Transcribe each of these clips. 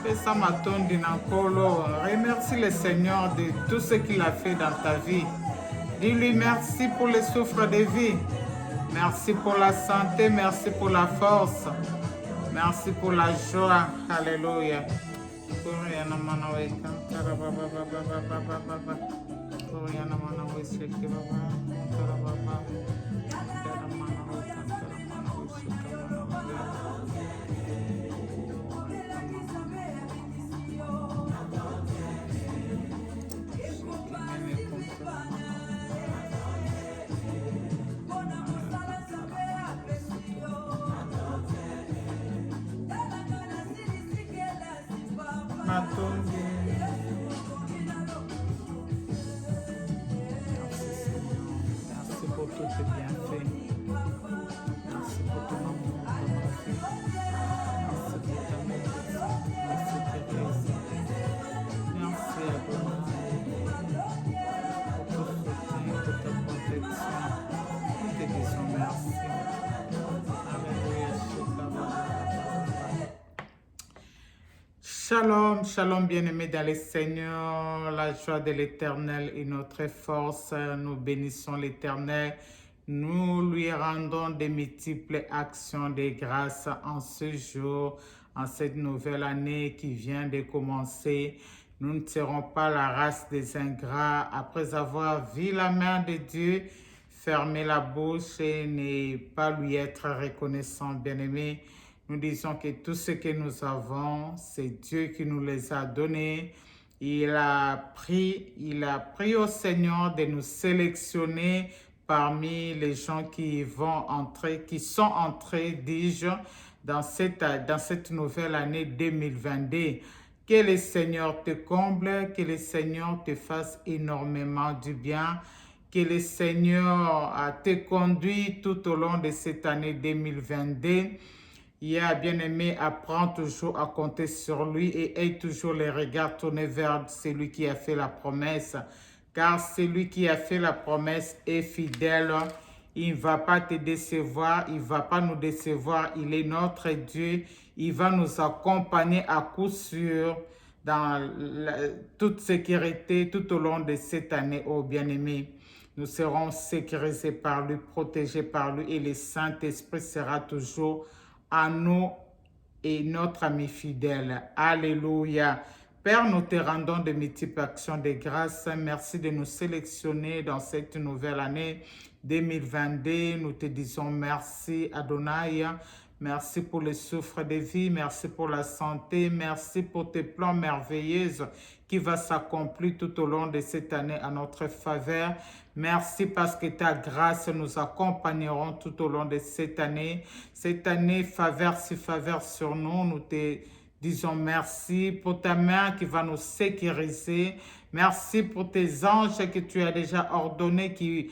Pesa matondi na nkolo. Remercie le Seigneur de tout ce qu'il a fait dans ta vie. Dis-lui merci pour le souffle de vie. Merci pour la santé, merci pour la force. Merci pour la joie. Alléluia. Matondi. Merci Seigneur. Merci pour tout tes bienfaits. Merci pour ton amour, ton vie. Merci pour ta bénédiction. Merci Thérèse. Merci Adonai pour ton soutien, pour ta protection. Nous te disons merci. Alléluia. Shalom, shalom bien-aimés dans le Seigneur, la joie de l'Éternel est notre force, nous bénissons l'Éternel, nous lui rendons de multiples actions de grâce en ce jour, en cette nouvelle année qui vient de commencer. Nous ne serons pas la race des ingrats après avoir vu la main de Dieu, fermer la bouche et ne pas lui être reconnaissant, bien-aimés. Nous disons que tout ce que nous avons, c'est Dieu qui nous les a donnés. Il a pris au Seigneur de nous sélectionner parmi les gens qui vont entrer, qui sont entrés, dis-je, dans cette nouvelle année 2022. Que le Seigneur te comble, que le Seigneur te fasse énormément du bien, que le Seigneur te conduit tout au long de cette année 2022. Bien-aimé, apprends toujours à compter sur lui et aie toujours les regards tournés vers celui qui a fait la promesse. Car celui qui a fait la promesse est fidèle. Il ne va pas te décevoir, il ne va pas nous décevoir. Il est notre Dieu. Il va nous accompagner à coup sûr dans toute sécurité tout au long de cette année, oh bien-aimé. Nous serons sécurisés par lui, protégés par lui et le Saint-Esprit sera toujours à nous et notre ami fidèle. Alléluia. Père, nous te rendons de multiples actions de grâce. Merci de nous sélectionner dans cette nouvelle année 2022. Nous te disons merci, Adonai. Merci pour le souffle de vie. Merci pour la santé. Merci pour tes plans merveilleux qui va s'accomplir tout au long de cette année à notre faveur. Merci parce que ta grâce nous accompagneront tout au long de cette année. Cette année, faveur sur nous. Nous te disons merci pour ta main qui va nous sécuriser. Merci pour tes anges que tu as déjà ordonnés qui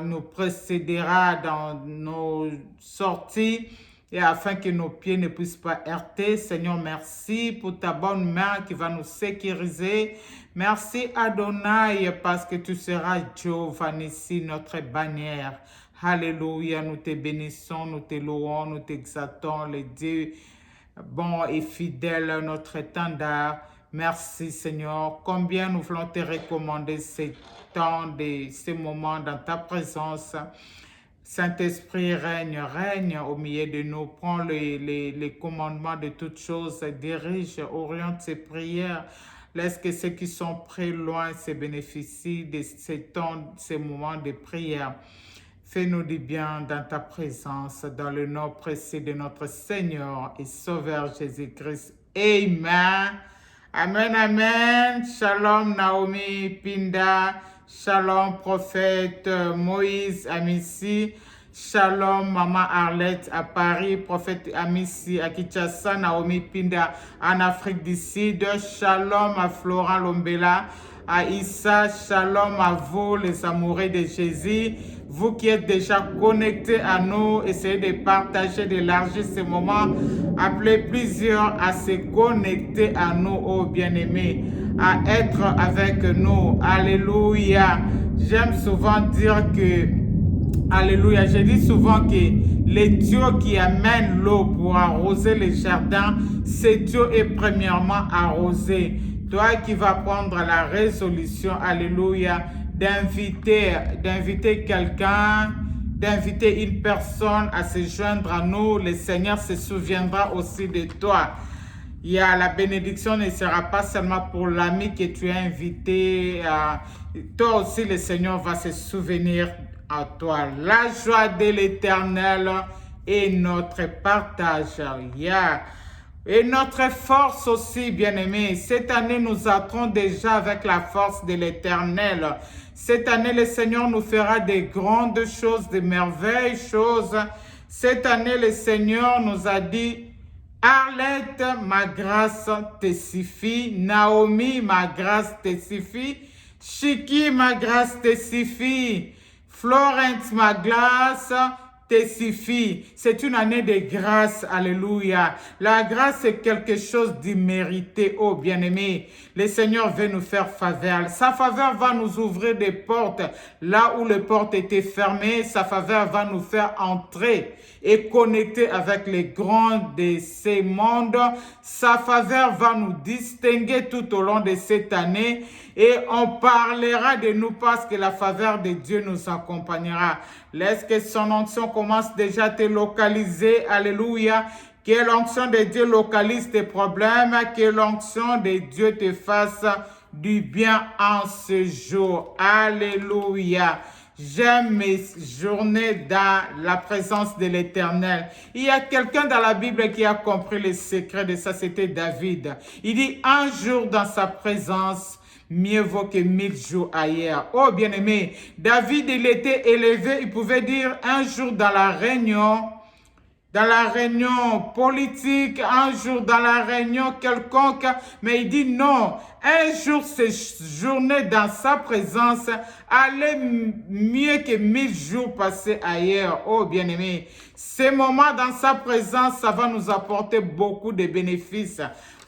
nous précédera dans nos sorties et afin que nos pieds ne puissent pas heurter. Seigneur, merci pour ta bonne main qui va nous sécuriser. Merci Adonai parce que tu seras Jéhovah Nissi, notre bannière. Alléluia, nous te bénissons, nous te louons, nous t'exaltons, le Dieu bon et fidèle, notre étendard. Merci Seigneur, combien nous voulons te recommander ces temps, ces moments dans ta présence. Saint-Esprit, règne au milieu de nous. Prends les commandements de toutes choses, dirige, oriente ces prières. Laisse que ceux qui sont près, loin, se bénéficient de ces temps, ces moments de prière. Fais-nous du bien dans ta présence, dans le nom précieux de notre Seigneur et Sauveur Jésus-Christ. Amen. Amen, amen. Shalom, Naomi Pinda. Shalom, prophète Moïse Amissi. Shalom, Maman Arlette à Paris. Prophète Amissi à Kinshasa. Naomi Pinda en Afrique du Sud. Shalom à Florent Lombela. À Issa, shalom à vous les amoureux de Jésus. Vous qui êtes déjà connectés à nous, essayez de partager, d'élargir ce moment. Appelez plusieurs à se connecter à nous, ô bien-aimés, à être avec nous. Alléluia. J'aime souvent dire que, alléluia, je dis souvent que Le Dieu qui amène l'eau pour arroser les jardins, ce Dieu est premièrement arrosé. Toi qui vas prendre la résolution, alléluia, d'inviter quelqu'un, d'inviter une personne à se joindre à nous, le Seigneur se souviendra aussi de toi. La bénédiction ne sera pas seulement pour l'ami que tu as invité. Toi aussi, le Seigneur va se souvenir à toi. La joie de l'Éternel est notre partage. Et notre force aussi, bien-aimés. Cette année, nous entrons déjà avec la force de l'Éternel. Cette année, le Seigneur nous fera des grandes choses, des merveilleuses choses. Cette année, le Seigneur nous a dit: Arlette, ma grâce te suffit. Naomi, ma grâce te suffit. Chiki, ma grâce te suffit. Florence, ma grâce te suffit. C'est une année de grâce. Alléluia. La grâce est quelque chose d'immérité. Oh, bien-aimé, le Seigneur veut nous faire faveur. Sa faveur va nous ouvrir des portes. Là où les portes étaient fermées, sa faveur va nous faire entrer et connecter avec les grands de ces mondes. Sa faveur va nous distinguer tout au long de cette année et on parlera de nous parce que la faveur de Dieu nous accompagnera. Laisse que son onction commence déjà à te localiser. Alléluia. Que l'onction de Dieu localise tes problèmes. Que l'onction de Dieu te fasse du bien en ce jour. Alléluia. J'aime mes journées dans la présence de l'Éternel. Il y a quelqu'un dans la Bible qui a compris le secret de ça, c'était David. Il dit: un jour dans sa présence, mieux vaut que 1000 jours ailleurs. Oh bien-aimé, David, il était élevé, il pouvait dire un jour dans la réunion politique, un jour dans la réunion quelconque, mais il dit non, un jour ces journées dans sa présence allaient mieux que 1000 jours passés ailleurs. Oh bien-aimé, ces moments dans sa présence, ça va nous apporter beaucoup de bénéfices.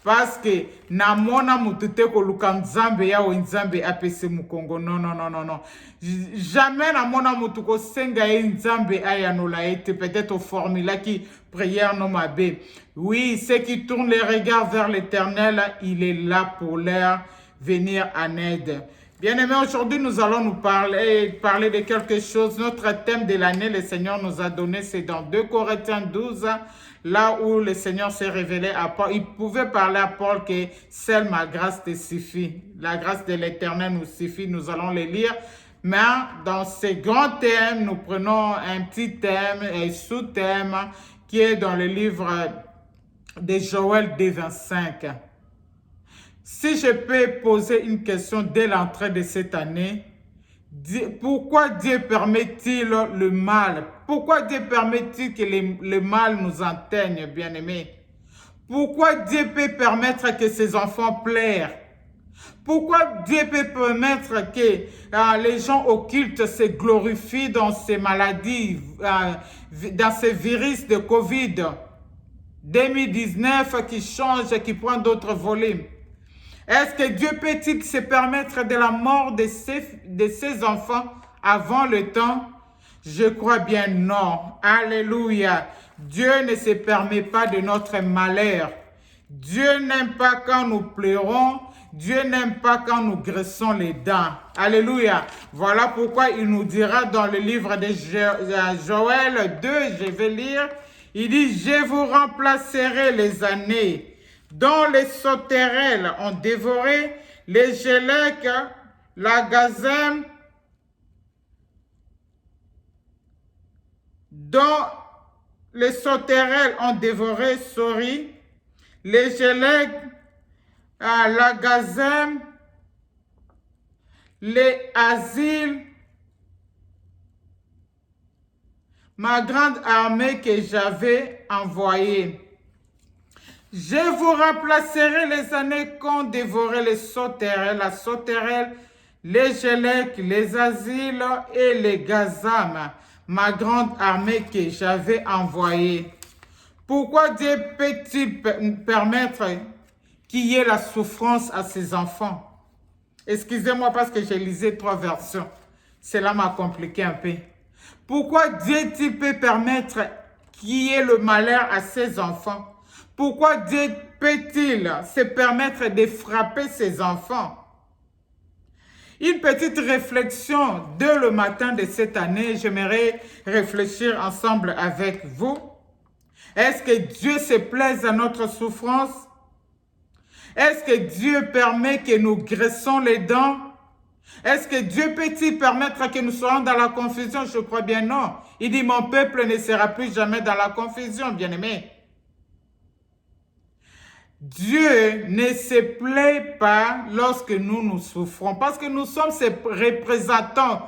Parce que namona mutute koluka nzambe ya nzambe apese mukongo. Non. Jamais namona mutuko senga nzambe ayanola ete peut-être au formula qui prière no mabe. Oui, ceux qui tournent les regards vers l'Éternel, il est là pour leur venir en aide. Bien-aimés, aujourd'hui, nous allons nous parler de quelque chose. Notre thème de l'année, le Seigneur nous a donné, c'est dans 2 Corinthiens 12, là où le Seigneur s'est révélé à Paul. Il pouvait parler à Paul que seule ma grâce te suffit. La grâce de l'Éternel nous suffit. Nous allons les lire. Mais dans ces grands thèmes, nous prenons un petit thème et sous-thème qui est dans le livre de Joël 2:25. Si je peux poser une question dès l'entrée de cette année, pourquoi Dieu permet-il le mal? Pourquoi Dieu permet-il que le mal nous atteigne, bien-aimés? Pourquoi Dieu peut permettre que ses enfants pleurent? Pourquoi Dieu peut permettre que les gens occultes se glorifient dans ces maladies, dans ces virus de Covid 2019 qui changent, qui prend d'autres volumes? Est-ce que Dieu peut-il se permettre de la mort de ses enfants avant le temps? Je crois bien non. Alléluia. Dieu ne se permet pas de notre malheur. Dieu n'aime pas quand nous pleurons. Dieu n'aime pas quand nous graissons les dents. Alléluia. Voilà pourquoi il nous dira dans le livre de Joël 2, je vais lire. Il dit: je vous remplacerai les années dont les sauterelles ont dévoré, les gélèques, la gazelle, dont les sauterelles ont dévoré, les gélèques, la gazelle, les asiles, ma grande armée que j'avais envoyée. Je vous remplacerai les années qu'ont dévoré les sauterelles, la sauterelle, les gélèques, les asiles et les gazames, ma grande armée que j'avais envoyée. Pourquoi Dieu peut-il permettre qu'il y ait la souffrance à ses enfants? Excusez-moi parce que j'ai lisé 3 versions. Cela m'a compliqué un peu. Pourquoi Dieu peut permettre qui est le malheur à ses enfants? Pourquoi Dieu peut-il se permettre de frapper ses enfants? Une petite réflexion dès le matin de cette année, j'aimerais réfléchir ensemble avec vous. Est-ce que Dieu se plaise à notre souffrance? Est-ce que Dieu permet que nous graissons les dents? Est-ce que Dieu peut-il permettre que nous soyons dans la confusion? Je crois bien non. Il dit, mon peuple ne sera plus jamais dans la confusion, bien-aimé. Dieu ne se plaît pas lorsque nous souffrons, parce que nous sommes ses représentants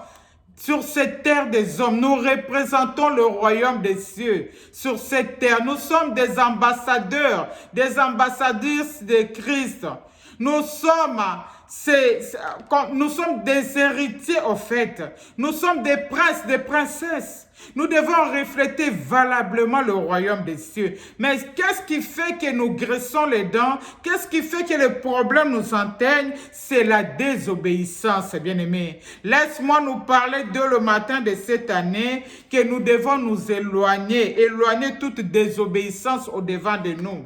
sur cette terre des hommes. Nous représentons le royaume des cieux sur cette terre. Nous sommes des ambassadeurs, des ambassadrices de Christ. Nous sommes des héritiers au fait. Nous sommes des princes, des princesses. Nous devons refléter valablement le royaume des cieux. Mais qu'est-ce qui fait que nous graissons les dents? Qu'est-ce qui fait que les problèmes nous atteignent? C'est la désobéissance, bien-aimés. Laisse-moi nous parler dès le matin de cette année que nous devons nous éloigner toute désobéissance au-devant de nous.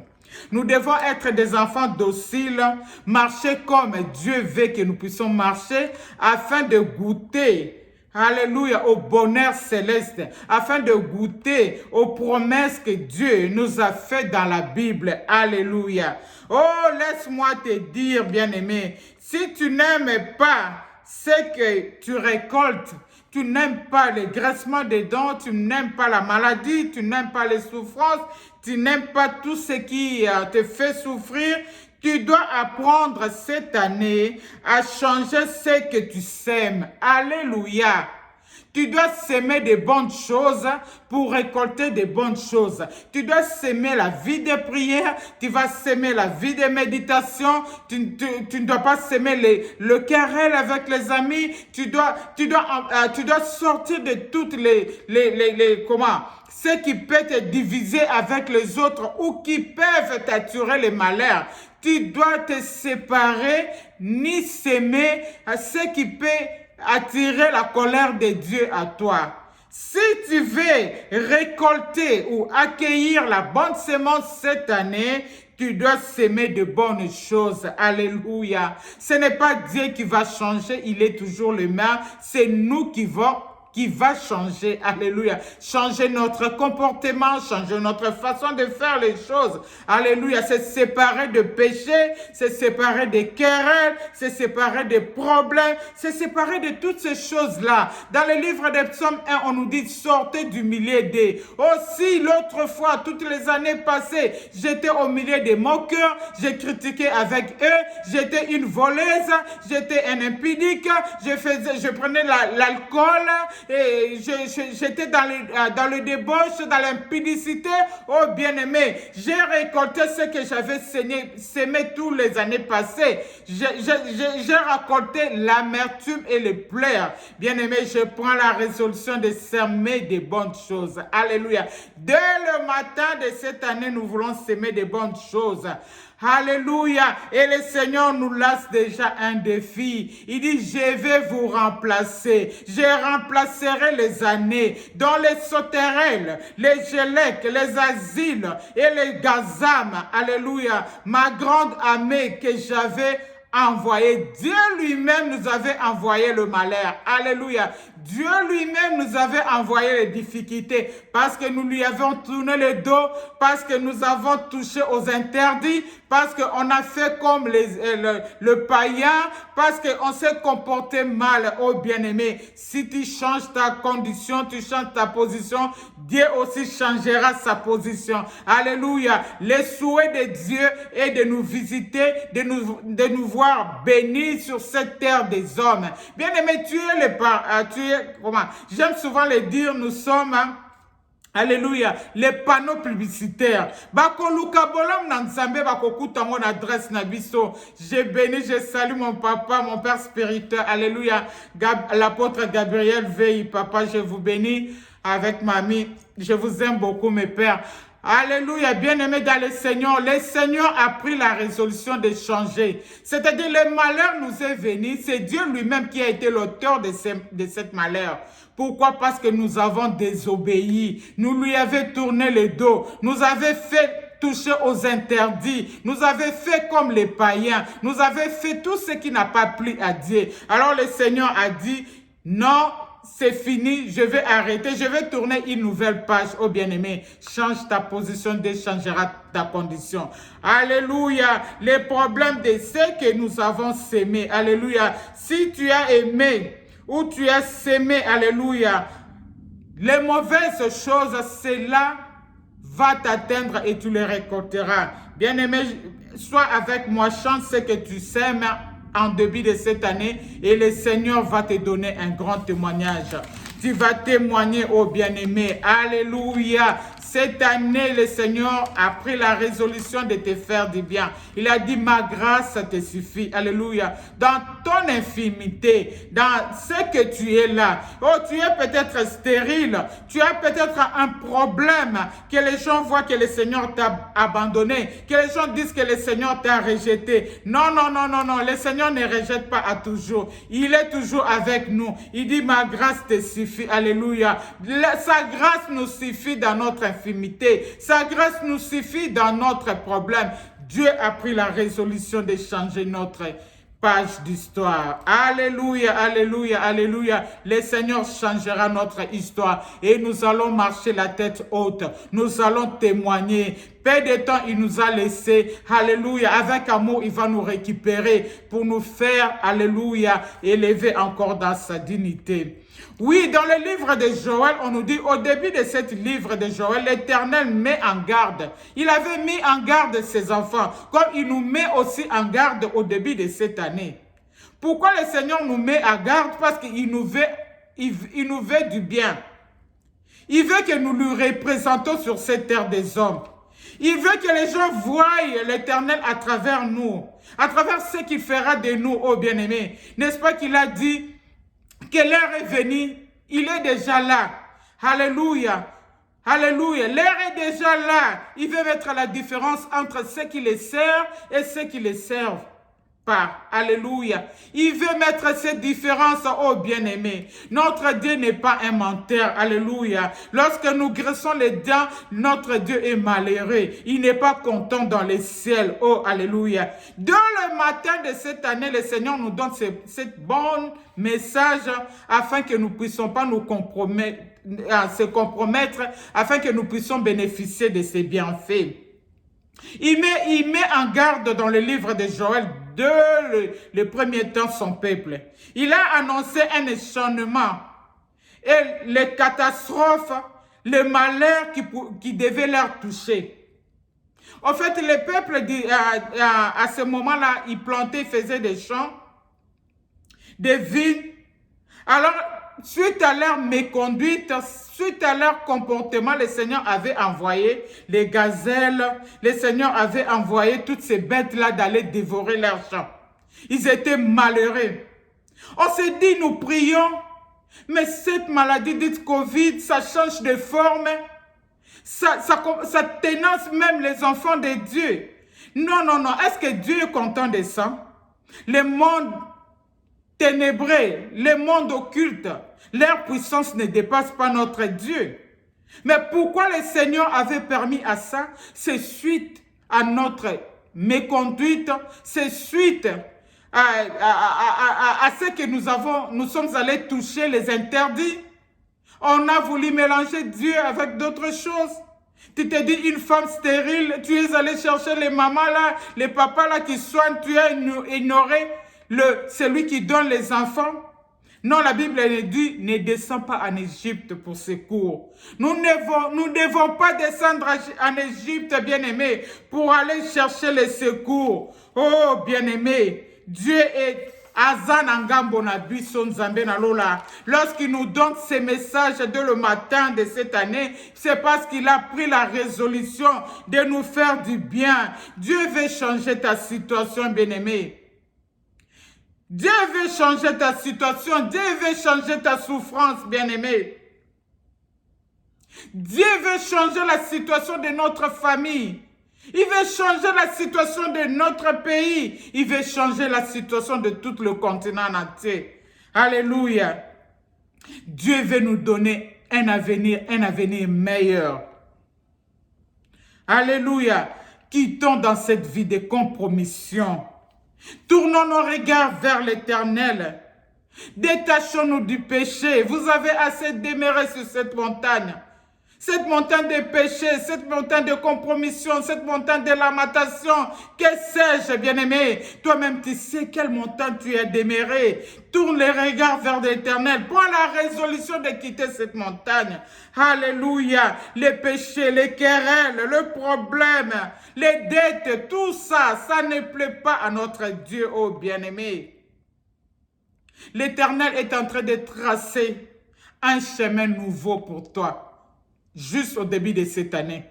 Nous devons être des enfants dociles, marcher comme Dieu veut que nous puissions marcher afin de goûter, alléluia, au bonheur céleste, afin de goûter aux promesses que Dieu nous a faites dans la Bible. Alléluia. Oh, laisse-moi te dire, bien-aimé, si tu n'aimes pas ce que tu récoltes, tu n'aimes pas les graissements des dents, tu n'aimes pas la maladie, tu n'aimes pas les souffrances, tu n'aimes pas tout ce qui te fait souffrir, tu dois apprendre cette année à changer ce que tu sèmes. Alléluia. Tu dois s'aimer de bonnes choses pour récolter de bonnes choses. Tu dois s'aimer la vie de prière, tu vas s'aimer la vie de méditation, tu ne dois pas s'aimer le querelle avec les amis, tu dois sortir de toutes ce qui peut te diviser avec les autres ou qui peuvent t'attirer les malheurs. Tu dois te séparer, ni s'aimer à ce qui peut attirer la colère de Dieu à toi. Si tu veux récolter ou accueillir la bonne semence cette année, tu dois s'aimer de bonnes choses. Alléluia. Ce n'est pas Dieu qui va changer, il est toujours le même. C'est nous qui va changer, alléluia, changer notre comportement, changer notre façon de faire les choses, alléluia, se séparer de péché, se séparer des querelles, se séparer des problèmes, se séparer de toutes ces choses-là. Dans le livre des psaumes 1, on nous dit, sortez du milieu des. Aussi, l'autre fois, toutes les années passées, j'étais au milieu des moqueurs, j'ai critiqué avec eux, j'étais une voleuse, j'étais un impudique, je prenais l'alcool, et j'étais dans le débauche, dans l'impudicité. Oh bien-aimé, j'ai récolté ce que j'avais sémé toutes les années passées. J'ai récolté l'amertume et les pleurs. Bien-aimé, je prends la résolution de s'aimer des bonnes choses. Alléluia. Dès le matin de cette année, nous voulons s'aimer des bonnes choses. Alléluia. Et le Seigneur nous lance déjà un défi. Il dit, je vais vous remplacer. Je remplacerai les années dans les sauterelles, les gélèques, les asiles et les gazam. Alléluia. Ma grande armée que j'avais envoyé. Dieu lui-même nous avait envoyé le malheur. Alléluia. Dieu lui-même nous avait envoyé les difficultés parce que nous lui avons tourné le dos, parce que nous avons touché aux interdits, parce qu'on a fait comme le païen, parce qu'on s'est comporté mal. Oh bien-aimé, si tu changes ta condition, tu changes ta position, Dieu aussi changera sa position. Alléluia. Le souhait de Dieu est de nous visiter, de nous voir bénis sur cette terre des hommes. Bien-aimé, j'aime souvent le dire, nous sommes, alléluia, les panneaux publicitaires. Bakoluka bolam na nzambe bakokuta mon adresse na biso. Je bénis, je salue mon papa, mon père spirituel. Alléluia. L'apôtre Gabriel Veille, papa, je vous bénis avec mamie. Je vous aime beaucoup, mes pères. Alléluia, bien-aimé dans le Seigneur a pris la résolution de changer. C'est-à-dire, le malheur nous est venu, c'est Dieu lui-même qui a été l'auteur de cette malheur. Pourquoi? Parce que nous avons désobéi, nous lui avons tourné le dos, nous avons fait toucher aux interdits, nous avons fait comme les païens, nous avons fait tout ce qui n'a pas plu à Dieu. Alors le Seigneur a dit, non, c'est fini, je vais arrêter, je vais tourner une nouvelle page. Oh bien-aimé, change ta position, Dieu changera ta condition. Alléluia, les problèmes de ce que nous avons sémé. Alléluia, si tu as aimé ou tu as sémé, alléluia, les mauvaises choses, cela va t'atteindre et tu les récolteras. Bien-aimé, sois avec moi, chante ce que tu sèmes en début de cette année et le Seigneur va te donner un grand témoignage. Tu vas témoigner, oh bien-aimé. Alléluia. Cette année, le Seigneur a pris la résolution de te faire du bien. Il a dit, ma grâce te suffit. Alléluia. Dans ton infimité, dans ce que tu es là. Oh, tu es peut-être stérile. Tu as peut-être un problème que les gens voient que le Seigneur t'a abandonné. Que les gens disent que le Seigneur t'a rejeté. Non, non, non, non, non. Le Seigneur ne rejette pas à toujours. Il est toujours avec nous. Il dit, ma grâce te suffit. Alléluia. Sa grâce nous suffit dans notre infimité. Sa grâce nous suffit dans notre problème. Dieu a pris la résolution de changer notre page d'histoire. Alléluia, alléluia, alléluia. Le Seigneur changera notre histoire et nous allons marcher la tête haute. Nous allons témoigner. Peu de temps, il nous a laissé. Alléluia. Avec amour, il va nous récupérer pour nous faire, alléluia, élever encore dans sa dignité. Oui, dans le livre de Joël, on nous dit, au début de ce livre de Joël, l'Éternel met en garde. Il avait mis en garde ses enfants, comme il nous met aussi en garde au début de cette année. Pourquoi le Seigneur nous met en garde? Parce qu'il nous veut du bien. Il veut que nous lui représentons sur cette terre des hommes. Il veut que les gens voient l'Éternel à travers nous, à travers ce qu'il fera de nous, ô bien-aimés. N'est-ce pas qu'il a dit que l'heure est venue, il est déjà là. Alléluia. Alléluia. L'heure est déjà là. Il veut mettre la différence entre ceux qui les servent et ceux qui les servent pas. Alléluia. Il veut mettre cette différence, oh bien-aimé. Notre Dieu n'est pas un menteur. Alléluia. Lorsque nous graissons les dents, notre Dieu est malheureux. Il n'est pas content dans les ciels. Oh, alléluia. Dans le matin de cette année, le Seigneur nous donne cette bonne message afin que nous ne puissions pas nous compromettre, afin que nous puissions bénéficier de ses bienfaits. Il met en garde dans le livre de Joël le premier temps son peuple. Il a annoncé un échelonnement et les catastrophes, les malheurs qui devaient leur toucher. En fait, le peuple, à ce moment-là, il plantait, faisait des champs, des vignes. Alors, suite à leur méconduite, suite à leur comportement, le Seigneur avait envoyé les gazelles, le Seigneur avait envoyé toutes ces bêtes-là d'aller dévorer leurs champs. Ils étaient malheureux. On s'est dit, nous prions, mais cette maladie dite Covid, ça change de forme, ça tenace même les enfants de Dieu. Non, non, non, est-ce que Dieu est content de ça? Le monde ténébreux, le monde occulte, leur puissance ne dépasse pas notre Dieu. Mais pourquoi le Seigneur avait permis à ça? C'est suite à notre méconduite, c'est suite à ce que nous sommes allés toucher les interdits. On a voulu mélanger Dieu avec d'autres choses. Tu te dis une femme stérile, tu es allé chercher les mamans là, les papas là qui soignent, tu as ignoré celui qui donne les enfants. Non, la Bible dit, ne descends pas en Égypte pour secours. Nous ne devons pas descendre en Égypte, bien-aimés, pour aller chercher les secours. Oh, bien-aimés, Dieu est lorsqu'il nous donne ces messages dès le matin de cette année, c'est parce qu'il a pris la résolution de nous faire du bien. Dieu veut changer ta situation, bien-aimé. Dieu veut changer ta situation. Dieu veut changer ta souffrance, bien-aimé. Dieu veut changer la situation de notre famille. Il veut changer la situation de notre pays. Il veut changer la situation de tout le continent entier. Alléluia. Dieu veut nous donner un avenir meilleur. Alléluia. Quittons dans cette vie de compromission. Tournons nos regards vers l'Éternel. Détachons-nous du péché. Vous avez assez demeuré sur cette montagne. Cette montagne de péché, cette montagne de compromission, cette montagne de lamentation. Que sais-je, bien-aimé? Toi-même, tu sais quelle montagne tu es demeuré. Tourne les regards vers l'Éternel. Prends la résolution de quitter cette montagne. Alléluia. Les péchés, les querelles, le problème, les dettes, tout ça, ça ne plaît pas à notre Dieu, oh bien-aimé. L'Éternel est en train de tracer un chemin nouveau pour toi. Juste au début de cette année.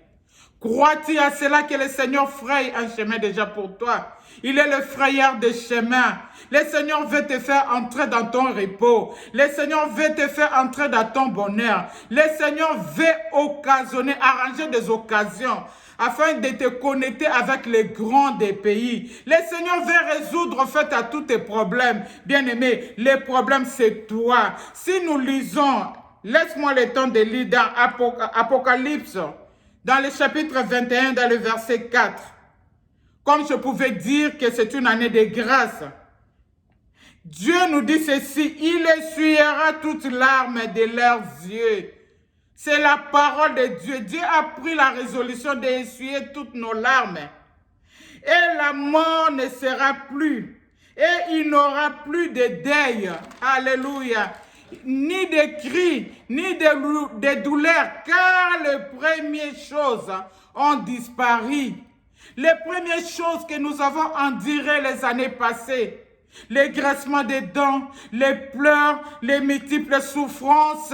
Crois-tu à cela que le Seigneur fraye un chemin déjà pour toi? Il est le frayeur des chemins. Le Seigneur veut te faire entrer dans ton repos. Le Seigneur veut te faire entrer dans ton bonheur. Le Seigneur veut occasionner, arranger des occasions afin de te connecter avec les grands des pays. Le Seigneur veut résoudre en fait à tous tes problèmes. Bien-aimé, les problèmes c'est toi. Si nous lisons, laisse-moi le temps de lire dans Apocalypse, dans le chapitre 21, dans le verset 4. Comme je pouvais dire que c'est une année de grâce. Dieu nous dit ceci, il essuiera toutes larmes de leurs yeux. C'est la parole de Dieu. Dieu a pris la résolution d'essuyer toutes nos larmes. Et la mort ne sera plus. Et il n'aura plus de deuil. Alléluia. Ni de cris, ni de douleurs, car les premières choses ont disparu. Les premières choses que nous avons endurées les années passées, les graissements des dents, les pleurs, les multiples souffrances,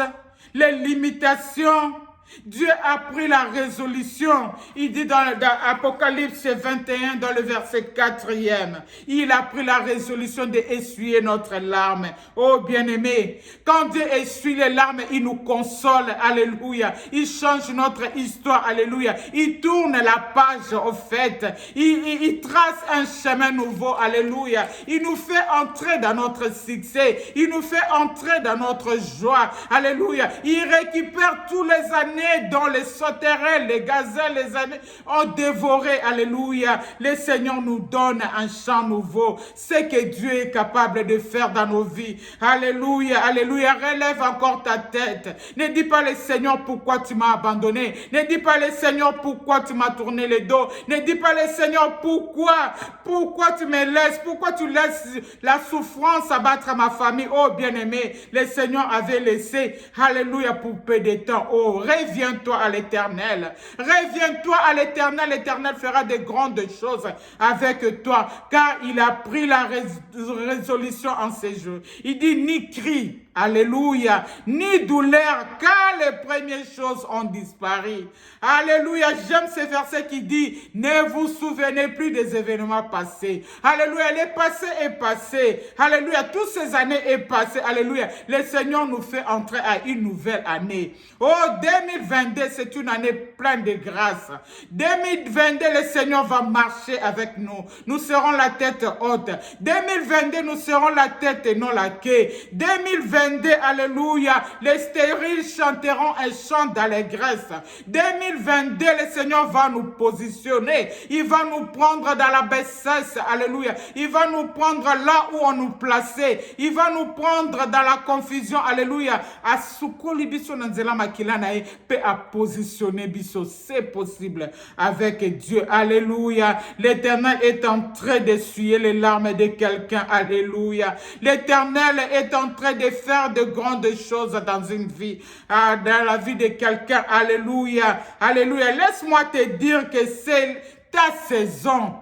les limitations, Dieu a pris la résolution. Il dit dans Apocalypse 21, dans le verset 4e, il a pris la résolution d'essuyer notre larme. Oh bien-aimé, quand Dieu essuie les larmes, il nous console. Alléluia. Il change notre histoire. Alléluia. Il tourne la page au fait. Il trace un chemin nouveau. Alléluia. Il nous fait entrer dans notre succès. Il nous fait entrer dans notre joie. Alléluia. Il récupère tous les années dont les sauterelles, les gazelles, les années ont dévoré. Alléluia. Le Seigneur nous donne un chant nouveau. C'est que Dieu est capable de faire dans nos vies. Alléluia. Alléluia. Relève encore ta tête. Ne dis pas le Seigneur pourquoi tu m'as abandonné. Ne dis pas le Seigneur pourquoi tu m'as tourné le dos. Ne dis pas le Seigneur pourquoi tu me laisses. Pourquoi tu laisses la souffrance abattre ma famille. Oh bien-aimé, le Seigneur avait laissé. Alléluia pour peu de temps. Oh, reviens-toi à l'Éternel. Reviens-toi à l'Éternel. L'Éternel fera de grandes choses avec toi. Car il a pris la résolution en ces jours. Il dit ni cri. Alléluia. Ni douleur, car les premières choses ont disparu. Alléluia. J'aime ce verset qui dit, ne vous souvenez plus des événements passés. Alléluia. Le passé est passé. Alléluia. Toutes ces années est passé. Alléluia. Le Seigneur nous fait entrer à une nouvelle année. Oh, 2022, c'est une année pleine de grâce. 2022, le Seigneur va marcher avec nous. Nous serons la tête haute. 2022, nous serons la tête et non la queue. 2022, alléluia, les stériles chanteront un chant d'allégresse. 2022, le Seigneur va nous positionner. Il va nous prendre dans la bassesse. Alléluia. Il va nous prendre là où on nous plaçait. Il va nous prendre dans la confusion. Alléluia. À Soukoli biso nanzela makila nae peut à positionner biso. C'est possible avec Dieu. Alléluia. L'Éternel est en train d'essuyer les larmes de quelqu'un. Alléluia. L'Éternel est en train de faire de grandes choses dans une vie, dans la vie de quelqu'un. Alléluia. Alléluia. Laisse-moi te dire que c'est ta saison.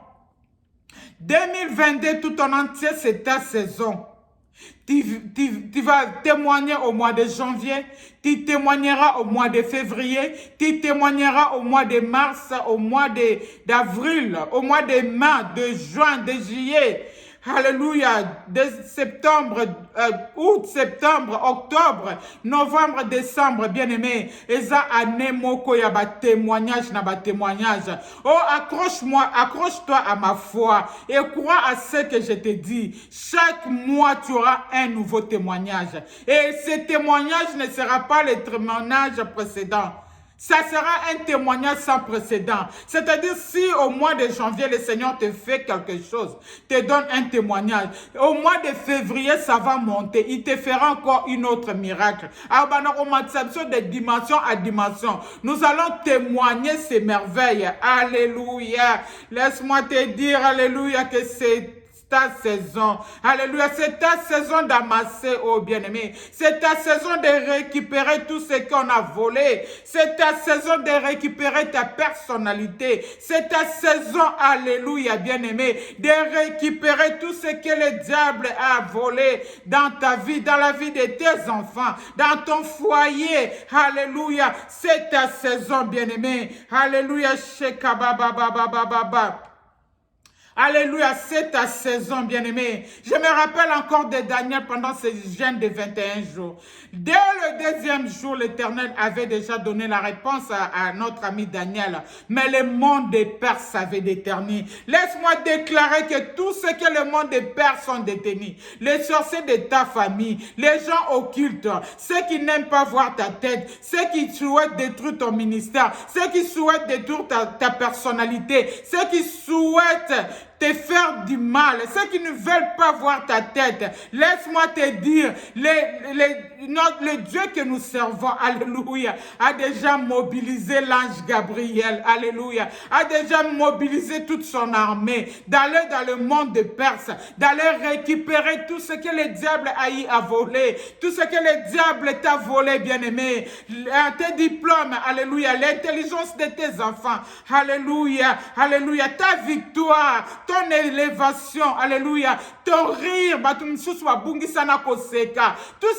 2022 tout en entier, c'est ta saison. Tu vas témoigner au mois de janvier, tu témoigneras au mois de février, tu témoigneras au mois de mars, au mois d'avril, au mois de mai, de juin, de juillet. Alléluia, de septembre, août, septembre, octobre, novembre, décembre, bien-aimé. Eza année moko ya ba témoignage na ba témoignage. Oh, accroche-toi à ma foi et crois à ce que je te dis. Chaque mois, tu auras un nouveau témoignage. Et ce témoignage ne sera pas le témoignage précédent. Ça sera un témoignage sans précédent. C'est-à-dire, si au mois de janvier, le Seigneur te fait quelque chose, te donne un témoignage, au mois de février, ça va monter. Il te fera encore une autre miracle. Alors, de dimension à dimension, nous allons témoigner ces merveilles. Alléluia. Laisse-moi te dire, alléluia, que c'est ta saison. Alléluia, c'est ta saison d'amasser, oh bien-aimé. C'est ta saison de récupérer tout ce qu'on a volé. C'est ta saison de récupérer ta personnalité. C'est ta saison, alléluia, bien-aimé, de récupérer tout ce que le diable a volé dans ta vie, dans la vie de tes enfants, dans ton foyer. Alléluia, c'est ta saison, bien-aimé. Alléluia, shekababababababa. Alléluia, c'est ta saison, bien-aimé. Je me rappelle encore de Daniel pendant ce jeûne de 21 jours. Dès le deuxième jour, l'Éternel avait déjà donné la réponse à notre ami Daniel. Mais le monde des Perses avait déterminé. Laisse-moi déclarer que tout ce que le monde des Perses ont détenu, les sorciers de ta famille, les gens occultes, ceux qui n'aiment pas voir ta tête, ceux qui souhaitent détruire ton ministère, ceux qui souhaitent détruire ta personnalité, ceux qui souhaitent te faire du mal, ceux qui ne veulent pas voir ta tête, laisse-moi te dire, le Dieu que nous servons, alléluia, a déjà mobilisé l'ange Gabriel, alléluia, a déjà mobilisé toute son armée, d'aller dans le monde de Perse, d'aller récupérer tout ce que le diable a eu à voler, tout ce que le diable t'a volé, bien-aimé, tes diplômes, alléluia, l'intelligence de tes enfants, alléluia, alléluia, ta victoire, ton élévation, alléluia, ton rire, tout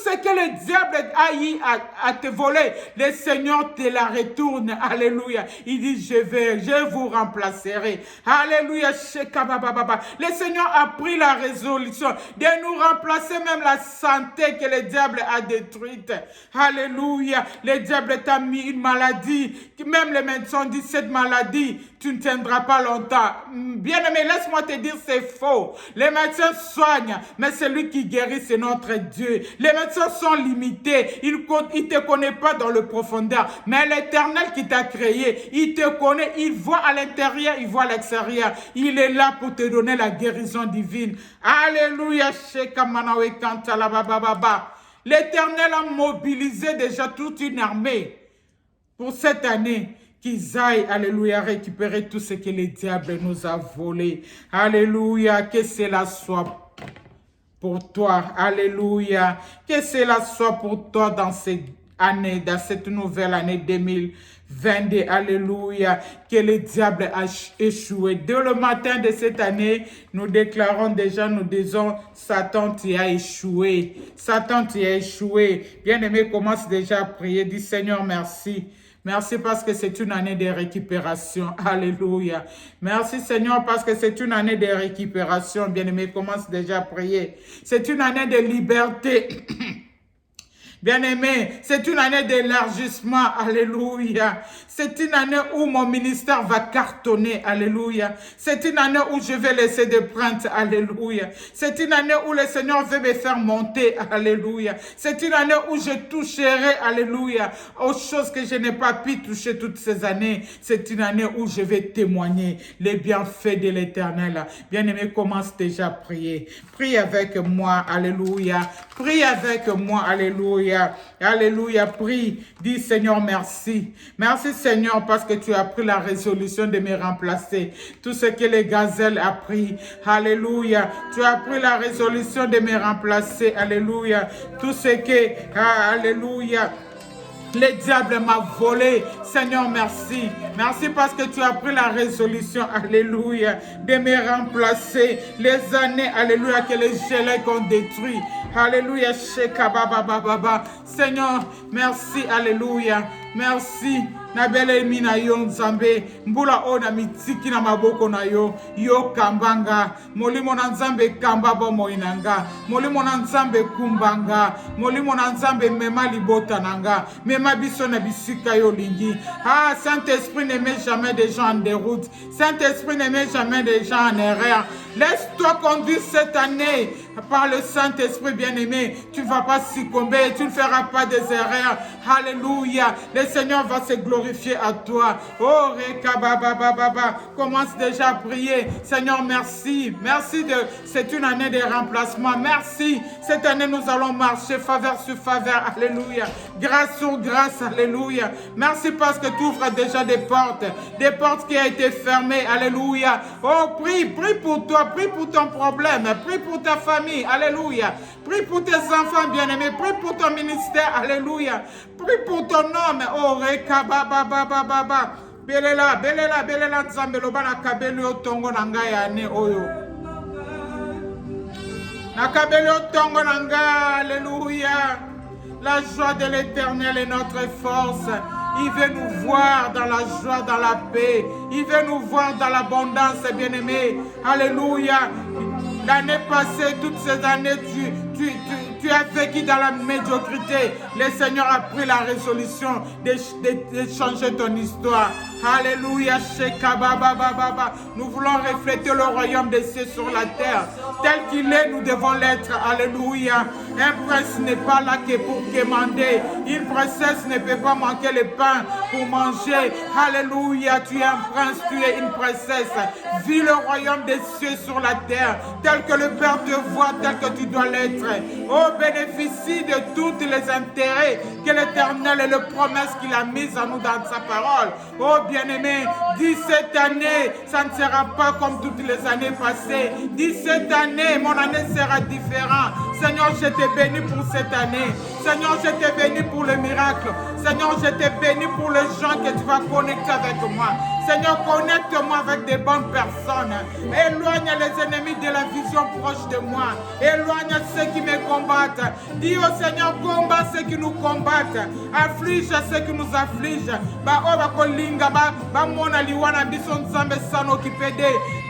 ce que le diable a eu à te voler, le Seigneur te la retourne, alléluia. Il dit, je vous remplacerai, alléluia. Le Seigneur a pris la résolution de nous remplacer même la santé que le diable a détruite, alléluia. Le diable t'a mis une maladie, même les médecins disent, cette maladie, tu ne tiendras pas longtemps. Bien-aimé, laisse-moi te dire, c'est faux. Les médecins soignent, mais celui qui guérit, c'est notre Dieu. Les médecins sont limités. Il ne te connaît pas dans le profondeur. Mais l'Éternel qui t'a créé, il te connaît. Il voit à l'intérieur, il voit à l'extérieur. Il est là pour te donner la guérison divine. Alléluia. L'Éternel a mobilisé déjà toute une armée pour cette année. Qu'ils aillent, alléluia, récupérer tout ce que le diable nous a volé. Alléluia, que cela soit pour toi. Alléluia, que cela soit pour toi dans cette année, dans cette nouvelle année 2022. Alléluia, que le diable a échoué. Dès le matin de cette année, nous déclarons déjà, nous disons, Satan, tu as échoué. Satan, tu as échoué. Bien-aimé, commence déjà à prier. Dis, Seigneur, merci. Merci parce que c'est une année de récupération. Alléluia. Merci Seigneur parce que c'est une année de récupération. Bien-aimé, commence déjà à prier. C'est une année de liberté. Bien-aimé, c'est une année d'élargissement, alléluia. C'est une année où mon ministère va cartonner, alléluia. C'est une année où je vais laisser des plaintes, alléluia. C'est une année où le Seigneur veut me faire monter, alléluia. C'est une année où je toucherai, alléluia, aux choses que je n'ai pas pu toucher toutes ces années. C'est une année où je vais témoigner les bienfaits de l'Éternel. Bien-aimé, commence déjà à prier. Prie avec moi, alléluia. Prie avec moi, alléluia. Alléluia, prie, dis Seigneur merci. Merci Seigneur parce que tu as pris la résolution de me remplacer. Tout ce que les gazelles a pris, alléluia. Tu as pris la résolution de me remplacer, alléluia. Tout ce que, alléluia, le diable m'a volé. Seigneur, merci. Merci parce que tu as pris la résolution, alléluia, de me remplacer les années, alléluia, que les gélèques ont détruit. Alléluia, Seigneur, merci, alléluia. Merci, na belemi na yo nzambe mbula o na mitiki na maboko na yo yo kambanga molimo na nzambe kamba bomoi na nga molimo na nzambe kumbanga molimo na nzambe mema libota na nga mema biso na bisika yo lingi Saint-Esprit ne met jamais des gens en déroute Saint-Esprit ne met jamais des gens en erreur laisse-toi conduire cette année par le Saint-Esprit bien-aimé tu ne vas pas succomber tu ne feras pas des erreurs alléluia le Seigneur va se glorifier à toi oh Rekababababa commence déjà à prier Seigneur merci c'est une année de remplacement merci cette année nous allons marcher faveur sur faveur alléluia grâce sur grâce alléluia merci parce que tu ouvres déjà des portes qui ont été fermées alléluia oh prie pour toi prie pour ton problème prie pour ta famille alléluia prie pour tes enfants bien-aimés prie pour ton ministère alléluia prie pour ton homme oh Rekababababa belela nzambe loba na kabeli otongo na ngai ya ane oyo na kabeli otongo na ngai alléluia la joie de l'Éternel est notre force il veut nous voir dans la joie, dans la paix. Il veut nous voir dans l'abondance, bien-aimés. Alléluia. L'année passée, toutes ces années, tu as vécu dans la médiocrité. Le Seigneur a pris la résolution de changer ton histoire. Alléluia. Nous voulons refléter le royaume des cieux sur la terre. Tel qu'il est, nous devons l'être. Alléluia. Un prince n'est pas là que pour quémander. Une princesse ne peut pas manquer le pain pour manger. Alléluia. Tu es un prince, tu es une princesse. Vis le royaume des cieux sur la terre. Tel que le Père te voit, tel que tu dois l'être. Oh, bénéficie de tous les intérêts que l'Éternel et les promesses qu'il a mises en nous dans sa parole. Oh, bien-aimé, dis cette année, ça ne sera pas comme toutes les années passées. Dis cette année, mon année sera différente. Seigneur, je te bénis pour cette année. Seigneur, je te bénis pour le miracle. Seigneur, je te bénis pour les gens que tu vas connecter avec moi. Seigneur, connecte-moi avec des bonnes personnes. Éloigne les ennemis de la vision proche de moi. Éloigne ceux qui me combattent. Dis au Seigneur, combat ceux qui nous combattent. Afflige ceux qui nous affligent.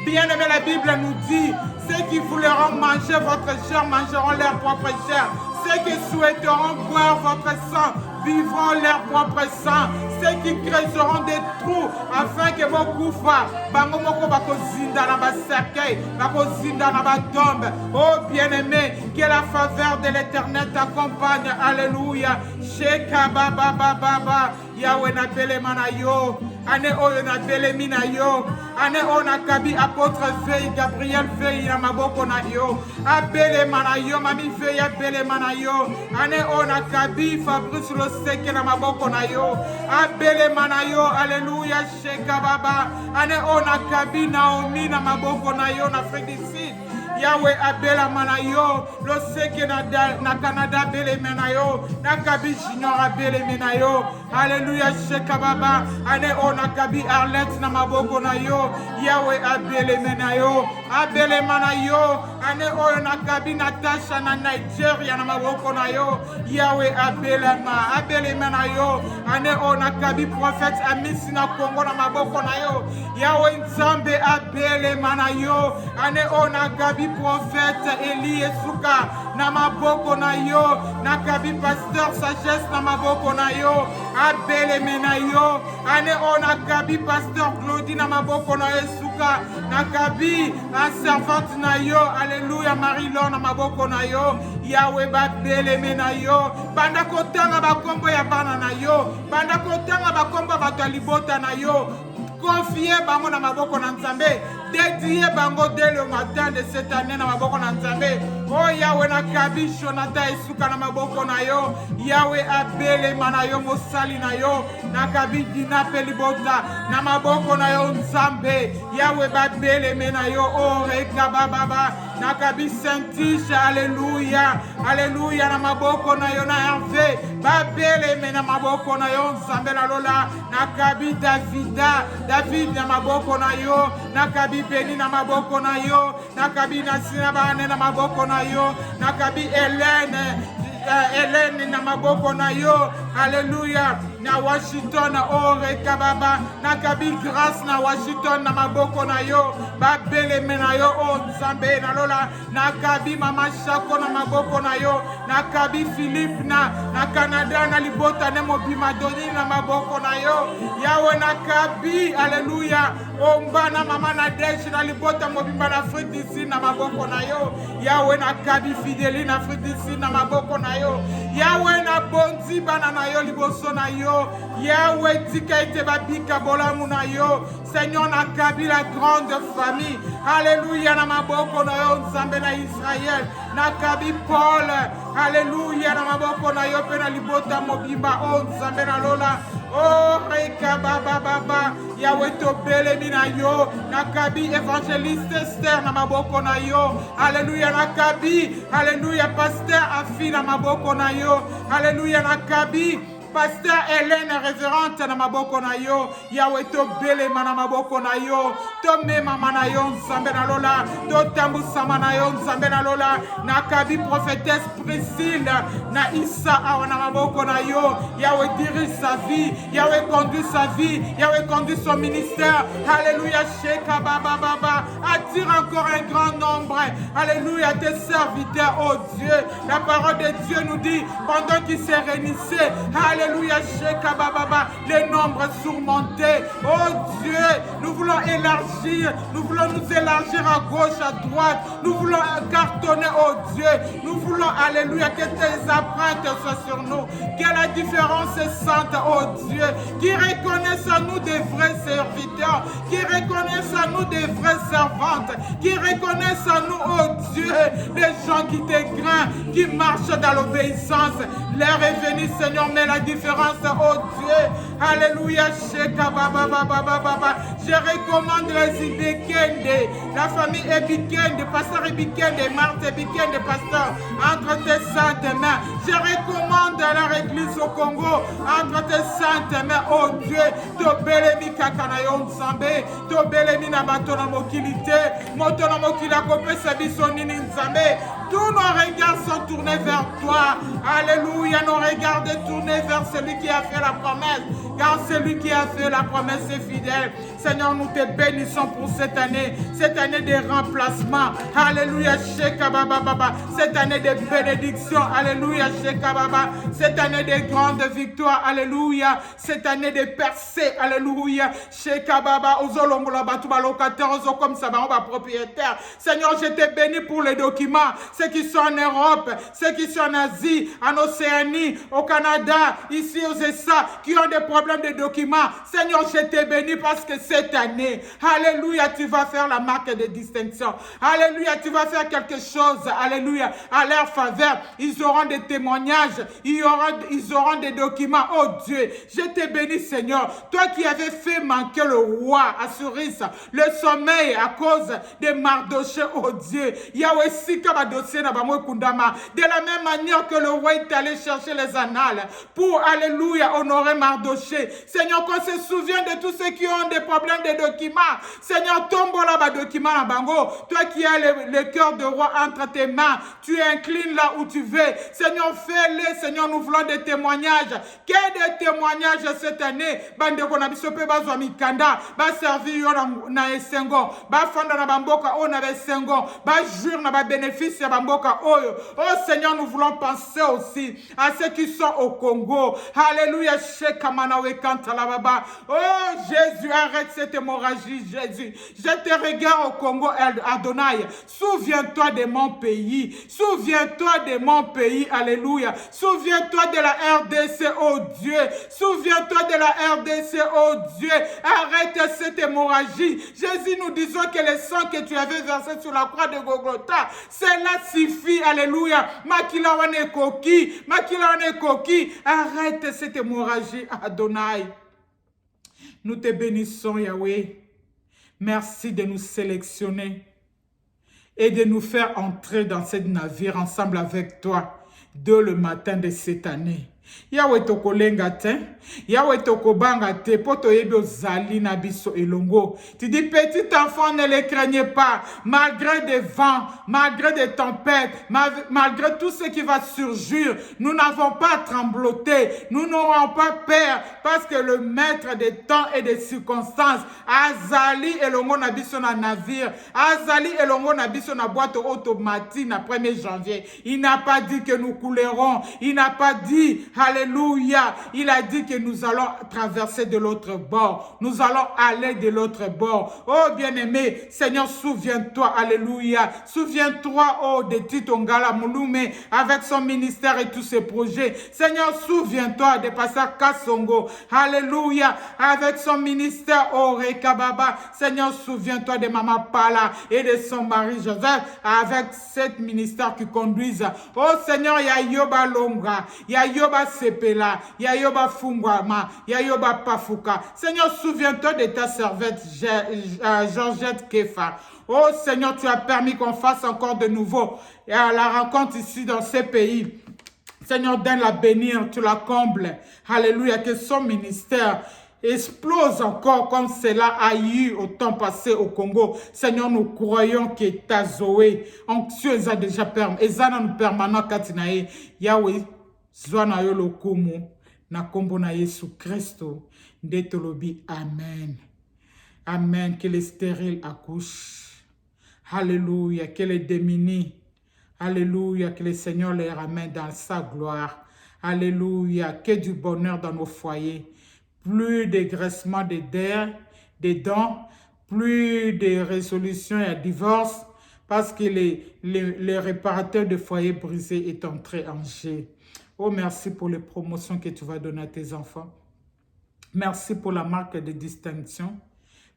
Bien-aimé, la Bible nous dit, ceux qui voudront manger votre chair mangeront leur propre chair. Ceux qui souhaiteront boire votre sang vivront leur propre sang. Ceux qui creuseront des trous afin que vos koufa, bangomoko bakozinda na basakei, bakozinda na batombe. Oh bien-aimé, que la faveur de l'Éternel t'accompagne. Alléluia. Sheka baba baba Yahweh na belema na yo. Ane oyo na belemi na yo. Ane o na kabi apôtre Veille, Gabriel Veille na maboko na yo. Abelema na yo, mami Veille abelema na yo. Ane o na kabi Fabrice Loseke na maboko na yo. Abelema na yo, alléluia, Sheka baba. Ane o na kabi Naomi na maboko na yo na Afrique du Sud. Yahweh abela manayo, lo seke na Canada bele menayo, na kabi junior abele menayo. Alléluia, Sheka baba. Ane o na kabi Arlette na maboko na yo. Yahweh abele menayo, abele manayo. Ane o na kabi Natasha na Nigeria na maboko na yo. Yahweh abele menayo. Ane o na kabi prophète Amisi na Congo na maboko na yo. Yahweh nzambe abele manayo. Ane o na kabi prophète Eli Esuka na maboko na yo. Na kabi pasteur Sagesse na maboko na yo. Abele menayo. Ane o na kabi pasteur Claudie na maboko na Esuka. Na kabi la servante na yo. Alléluia, Marie-Laure na maboko na yo. Yahweh babele menayo. Banda kotanga bakombo ya bana na yo. Banda kotanga bakombo bato libota na yo. Confiez bango na maboko na Nzambe. Dédiez bango dès le matin de cette année na maboko na Nzambe. Oh Yahweh na kabi Jonathan Esuka na maboko na yo. Yahweh abele manayo mosali na yo. Na kabi Dina Pelibota na maboko na yo Nzambe. Yahweh babele menayo. Oh reka baba. Na kabi Saint-Tiche, alléluia. Alléluia na maboko na yo na Hervé. Babele mena maboko na yo Nzambe la lola. Na kabi David na maboko na yo. Na kabi Beni na maboko na yo. Na kabi Nasina Bane na maboko na yo. Na kabi Hélène na maboko na yo. Alléluia. na Washington, oh rekababa, nakabi grâce na Washington, na maboko na yo, babeleme na yo, oh Nzambe na lola, nakabi mama Shako na maboko na yo, nakabi Philippe na Canada, na libota ne mobima doni na maboko na yo, yawe nakabi, alléluia, omba na mama na desh na libota mobimba na Afrique du Sud na maboko na yo, yawe nakabi Fideli na Afrique du Sud na maboko na yo, yawe na bonzi bana na yo liboso na yo, yawe tika ete babika bolamu na yo, Seigneur nakabi la grande famille, alléluia na maboko na yo, Nzambe na Israël, nakabi Paul, alléluia na maboko na yo pe na libota mobimba, oh Nzambe na lola, oh reka baba baba, yawe tobelemi na yo, nakabi évangéliste Esther na maboko na yo, alléluia nakabi, alléluia pasteur Afi na maboko na yo, alléluia nakabi Pasteur Hélène révérente na maboko na yo, yawe to belema na maboko na yo, to mema na yo Nzambe na lola, to tambusama na yo Nzambe na lola, nakabi prophétesse Priscille na Issa awa na maboko na yo, yawe dirige sa vie, yawe conduit sa vie, yawe conduit son ministère, alléluia, Sheka baba baba, attire encore un grand nombre, alléluia, tes serviteurs, oh Dieu, la parole de Dieu nous dit, pendant qu'ils se réunissaient, alléluia, Sheka baba, les nombres surmontés, oh Dieu, nous voulons élargir, nous voulons nous élargir à gauche, à droite, nous voulons cartonner, oh Dieu, nous voulons, alléluia, que tes empreintes soient sur nous, que la différence est sente, oh Dieu, qui reconnaissent à nous des vrais serviteurs, qui reconnaissent à nous des vraies servantes, qui reconnaissent à nous, oh Dieu, des gens qui t'égraignent, qui marchent dans l'obéissance. L'heure est venue, Seigneur, mais la différence, oh Dieu, alléluia, Sheka baba baba baba. Je recommande les Ibekende, la famille Ebikende, pasteur Ebikende, Marthe Ebikende, pasteur, entre tes saintes mains. Je recommande leur église au Congo, entre tes saintes mains, oh Dieu, tobelemi kakanayo Nzambe, tobelemi na bato na mokilité, moto na mokila kopesa biso nini Nzambe. Tous nos regards sont tournés vers toi. Alléluia, nos regards sont tournés vers celui qui a fait la promesse. Car celui qui a fait la promesse est fidèle. Seigneur, nous te bénissons pour cette année de remplacement. Alléluia, Sheka baba baba. Cette année de bénédiction. Alléluia, Sheka baba. Cette année de grande victoire. Alléluia. Cette année de percée. Alléluia, Sheka baba. Ozolongola batuba locataire, ozo comme ça, ba propriétaire. Seigneur, je te bénis pour les documents. Ceux qui sont en Europe, ceux qui sont en Asie, en Océanie, au Canada, ici aux USA, qui ont des problèmes de documents. Seigneur, je te bénis parce que cette année, alléluia, tu vas faire la marque de distinction. Alléluia, tu vas faire quelque chose, alléluia, à leur faveur. Ils auront des témoignages, ils auront des documents. Oh Dieu, je te bénis, Seigneur. Toi qui avais fait manquer le roi Assuris, le sommeil à cause de Mardoché, oh Dieu. Yahweh Sika dossier na bamo kundama. De la même manière que le roi est allé chercher les annales pour, alléluia, honorer Mardoché. Seigneur, qu'on se souvient de tous ceux qui ont des problèmes de documents. Seigneur, tombe là bas documents na bango. Toi qui as le cœur de roi entre tes mains, tu inclines là où tu veux. Seigneur, fais-le. Seigneur, nous voulons des témoignages. Quel des témoignages cette année? Bande kona bisope bazwa mikanda, ba servi yo na esengo, ba fanda na bamboka o na esengo, ba jure na ba bénéfice ya bamboka oyo. Oh Seigneur, nous voulons penser aussi à ceux qui sont au Congo. Alléluia, Shekamanawe Kantalababa. Oh Jésus, arrête cette hémorragie, Jésus. Je te regarde au Congo, Adonai. Souviens-toi de mon pays. Souviens-toi de mon pays. Alléluia. Souviens-toi de la RDC, oh Dieu. Souviens-toi de la RDC, oh Dieu. Arrête cette hémorragie. Jésus, nous disons que le sang que tu avais versé sur la croix de Golgotha, cela suffit. Alléluia. Makilawane koki. Arrête cette hémorragie, Adonai. Nous te bénissons, Yahweh. Merci de nous sélectionner et de nous faire entrer dans ce navire ensemble avec toi dès le matin de cette année. Yahweh tokolenga te, Yahweh tokobanga te, poto yebe ozali na biso elongo. Tu dis, petit enfant, ne les craignez pas, malgré des vents, malgré des tempêtes, malgré tout ce qui va surgir, nous n'avons pas trembloté, nous n'aurons pas peur, parce que le maître des temps et des circonstances, azali elongo na biso na navire, azali elongo na biso na boîte automatique na 1er janvier. Il n'a pas dit que nous coulerons, il n'a pas dit, alléluia, il a dit que nous allons traverser de l'autre bord, nous allons aller de l'autre bord. Oh bien-aimé, Seigneur, souviens-toi, alléluia, souviens-toi, oh, de Tito Ngala Mouloumé, avec son ministère et tous ses projets. Seigneur, souviens-toi de Pasteur Kassongo, alléluia, avec son ministère, oh, Rekababa. Seigneur, souviens-toi de Maman Pala et de son mari Joseph, avec cet ministère qui conduisent. Oh Seigneur, ya Yoba Longa, ya Yoba Sepela, ya Yoba Fungwama, ya Yoba Pafuka. Seigneur, souviens-toi de ta servante Georgette Kefa. Oh Seigneur, tu as permis qu'on fasse encore de nouveau la rencontre ici dans ces pays. Seigneur, donne la bénir, tu la combles. Alléluia, que son ministère explose encore comme cela a eu au temps passé au Congo. Seigneur, nous croyons que ta Zoé, anxieuse a déjà permis. Ezana nous permanent katinae. Yahweh, zwana yo lokumu, na kombo na Yesu Christo. Ndetolobi, amen. Amen. Que les stériles accouchent. Alléluia. Que les démunis. Alléluia. Que le Seigneur les ramène dans sa gloire. Alléluia. Que du bonheur dans nos foyers. Plus de graissement des dents, plus de résolutions et divorce, parce que les réparateurs de foyers brisés est entré en jeu. Oh, merci pour les promotions que tu vas donner à tes enfants. Merci pour la marque de distinction.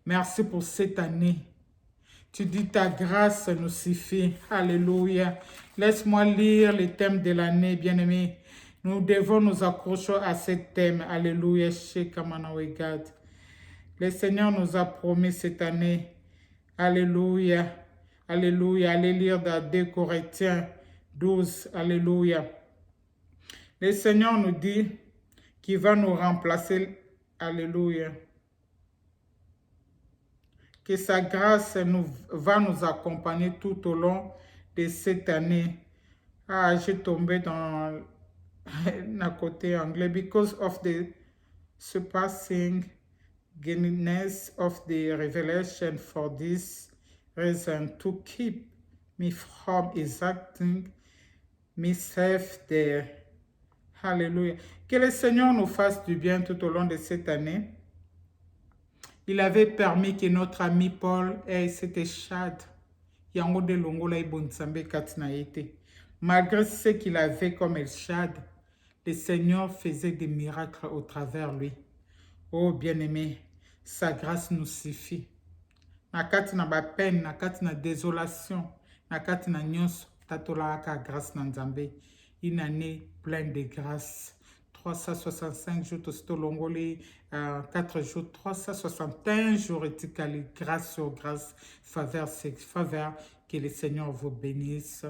Merci pour cette année. Tu dis ta grâce nous suffit. Alléluia. Laisse-moi lire les thèmes de l'année, bien-aimés. Nous devons nous accrocher à ce thème. Alléluia. Le Seigneur nous a promis cette année. Alléluia. Alléluia. Allez lire dans 2 Corinthiens 12. Alléluia. Le Seigneur nous dit qu'il va nous remplacer. Alléluia. Que sa grâce va nous accompagner tout au long de cette année. Ah, j'ai tombé dans à côté anglais. Because of the surpassing greatness of the revelation, for this reason, to keep me from exacting myself there. Alléluia. Que le Seigneur nous fasse du bien tout au long de cette année. Il avait permis que notre ami Paul ait cette échade. Yango de longola ibonsambe katina ete. Malgré ce qu'il avait comme échade, le Seigneur faisait des miracles au travers lui. Oh bien-aimé, sa grâce nous suffit. Nakati na ba peine, nakati na désolation, nakati na nyonso, tatola aka grâce na Nzambe. Une année pleine de grâce. 365 jours, tosto longoli, 4 jours, 361 jours, etikali, grâce sur grâce, faveur sur faveur. Que le Seigneur vous bénisse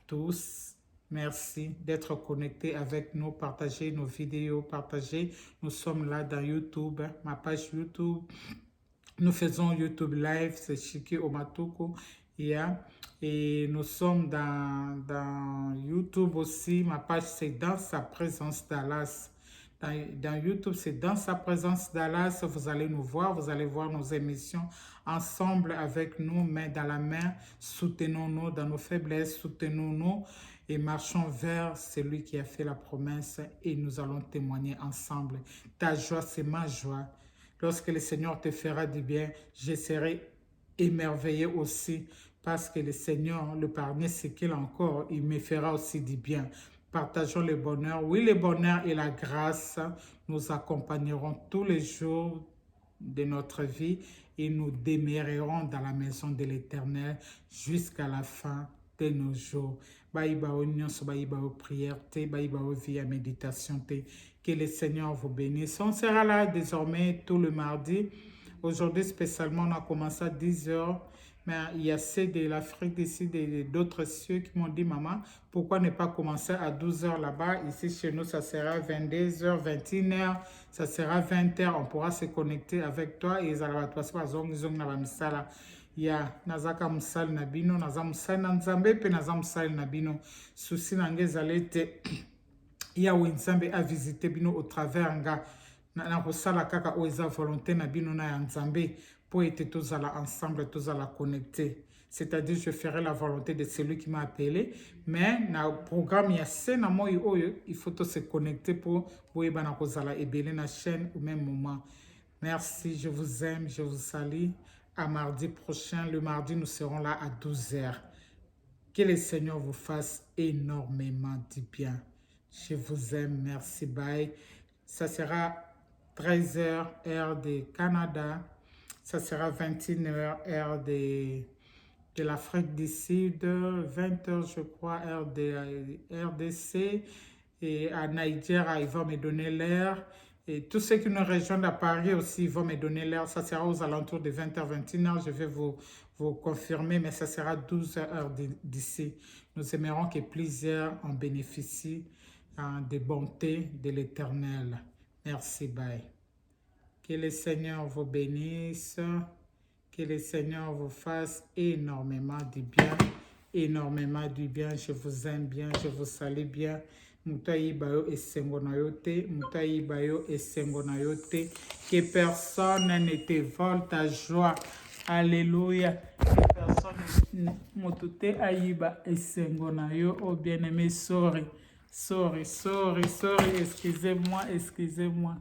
tous. Merci d'être connectés avec nous, partagez nos vidéos, partagez. Nous sommes là dans YouTube, ma page YouTube. Nous faisons YouTube Live, c'est Chiki Omatuko. Yeah. Et nous sommes dans YouTube aussi. Ma page, c'est Dans sa présence Dallas. Dans YouTube, c'est Dans sa présence Dallas. Vous allez nous voir, vous allez voir nos émissions ensemble avec nous, main dans la main. Soutenons-nous dans nos faiblesses, soutenons-nous et marchons vers celui qui a fait la promesse et nous allons témoigner ensemble. Ta joie, c'est ma joie. Lorsque le Seigneur te fera du bien, je serai émerveillé aussi parce que le Seigneur, le parmi ce qu'il a encore, il me fera aussi du bien. Partageons le bonheur. Oui, le bonheur et la grâce nous accompagneront tous les jours de notre vie et nous demeurerons dans la maison de l'Éternel jusqu'à la fin de nos jours. Baïbao nyonso, baïbao prière, baïbao vie à méditation. Que le Seigneur vous bénisse. On sera là désormais tout le mardi. Aujourd'hui spécialement, on a commencé à 10 h. Mais il y a ceux de l'Afrique d'ici, d'autres cieux qui m'ont dit, maman, pourquoi ne pas commencer à 12 h là-bas? Ici, chez nous, ça sera 22 h, 21 h, ça sera 20 h. On pourra se connecter avec toi. Et ça va passer par zong na bamisala. Ya nazaka musali na bino, naza musali na nzambe pe naza musali na bino. Souci nange zalete yawe nzambe a visité bino au travers nga na kosala kaka o eza volonté na bino na ya nzambe pour être tozala ensemble, tozala connecté. C'est-à-dire, je ferai la volonté de celui qui m'a appelé. Mais dans le programme, il y a scène moi il faut se connecter pour boyeba na kozala ebele na chaîne au même moment. Merci, je vous aime, je vous salue. À mardi prochain, le mardi, nous serons là à 12 h. Que le Seigneur vous fasse énormément du bien. Je vous aime, merci, bye. Ça sera 13 h, heure de Canada. Ça sera 21 h, heure de l'Afrique du Sud. 20 h, je crois, heure de RDC. Et à Nigeria, ils vont me donner l'heure. Et tous ceux qui nous rejoignent à Paris aussi vont me donner l'heure. Ça sera aux alentours de 20 h, 21 h. Je vais vous confirmer, mais ça sera 12 h d'ici. Nous aimerons que plusieurs en bénéficient des bontés de l'Éternel. Merci, bye. Que le Seigneur vous bénisse. Que le Seigneur vous fasse énormément du bien. Énormément du bien. Je vous aime bien. Je vous salue bien. Mutayi bayo esengo na yote, mutayi bayo esengo na yote, que personne ne te vole ta joie. Alléluia. Que personne motute ayiba esengo na yo. Oh bien-aimé, sorry, excusez-moi.